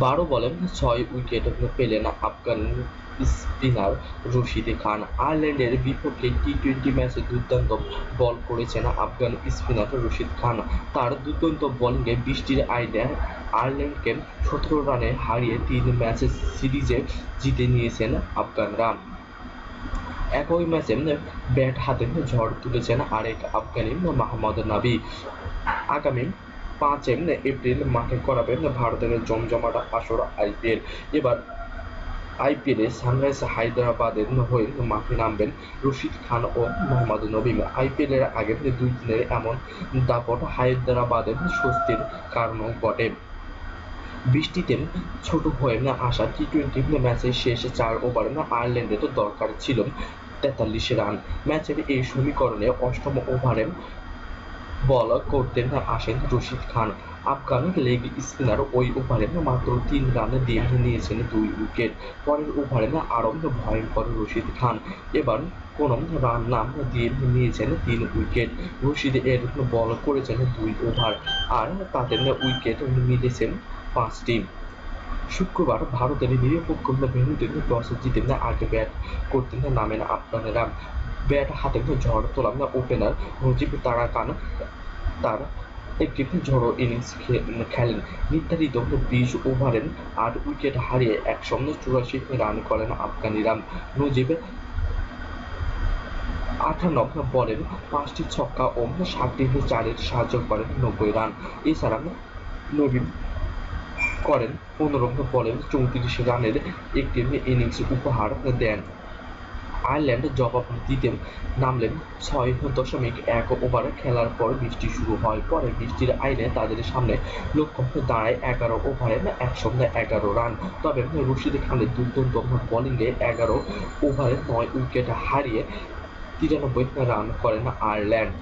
12 বলে 6 উইকেট পেলেন আফগান স্পিনার রশিদ খান। আয়ারল্যান্ডের বিপক্ষে টি-20 ম্যাচে দুর্দান্ত বল করেছেন আফগান স্পিনার রশিদ খান। তার দুর্দান্ত বোলিংয়ে বৃষ্টির আইনে আয়ারল্যান্ডকে 17 রানে হারিয়ে 3 ম্যাচের সিরিজে জিতে নিয়েছেন আফগানরা। একই ম্যাচে ব্যাট হাতে ঝড় তুলেছেন আরেক আফগানি মোহাম্মদ নাবি। আগামী 5 এপ্রিল মাঠে গড়াবেন ভারতের জমজমাট আসর আইপিএল। এবার আইপিএলে সানরাইজ হায়দ্রাবাদের হয়ে মাঠে নামবেন রশিদ খান ও মোহাম্মদ নবী। আইপিএলের আগে 2 দিনের এমন দাপট হায়দ্রাবাদের স্বস্তির কারণও বটে। বৃষ্টিতে ছোট হয়ে আসা টি-20 ম্যাচের শেষ 4 ওভারে আয়ারল্যান্ডের দরকার ছিল 43 রান। ম্যাচের এই সমীকরণে অষ্টম ওভারে বল করতে আসেন রশিদ খান। আফগান লেগ স্পিনার ওই ওভারে মাত্র 3 রান দিয়ে নিয়েছেন 2 উইকেট। পরের ওভারে আরও ভয়ঙ্কর রশিদ খান এবার কোনো রান না দিয়ে নিয়েছেন 3 উইকেট। রশিদ এর বল করেছেন 2 ওভার, আর তাতে উইকেট মিলেছে 5টি। শুক্রবার ভারতের নিরপেক্ষ ভেন্যুতে টস জিতে আগে ব্যাট করতে নামেন আফগানেরা। ব্যাট হাতে ঝড় তোলা ওপেনার মুজিব তারাকান তার একটি ঝড়ো ইনিংস খেলেন। নির্ধারিত 20 ওভারে 8 উইকেট হারিয়ে 184 রান করেন আফগানিরা। মুজিব 58 বলে 5টি ছক্কা ও 7টি চারের সাহায্য করেন 90 রান। এছাড়া নবী করেন 15 বলে 34 রানের একটি ইনিংস উপহার দেন। আয়ারল্যান্ড জবাব দিতে নামলেন 6.1 ওভার খেলার পর বৃষ্টি শুরু হয়। পরে বৃষ্টির আইনে তাদের সামনে লক্ষ্য দাঁড়ায় 11 ওভারে 111 রান। তবে রশিদ খানের দুর্দান্ত বোলিংয়ে 11 ওভারে 9 উইকেট হারিয়ে 93 রান করেন আয়ারল্যান্ড।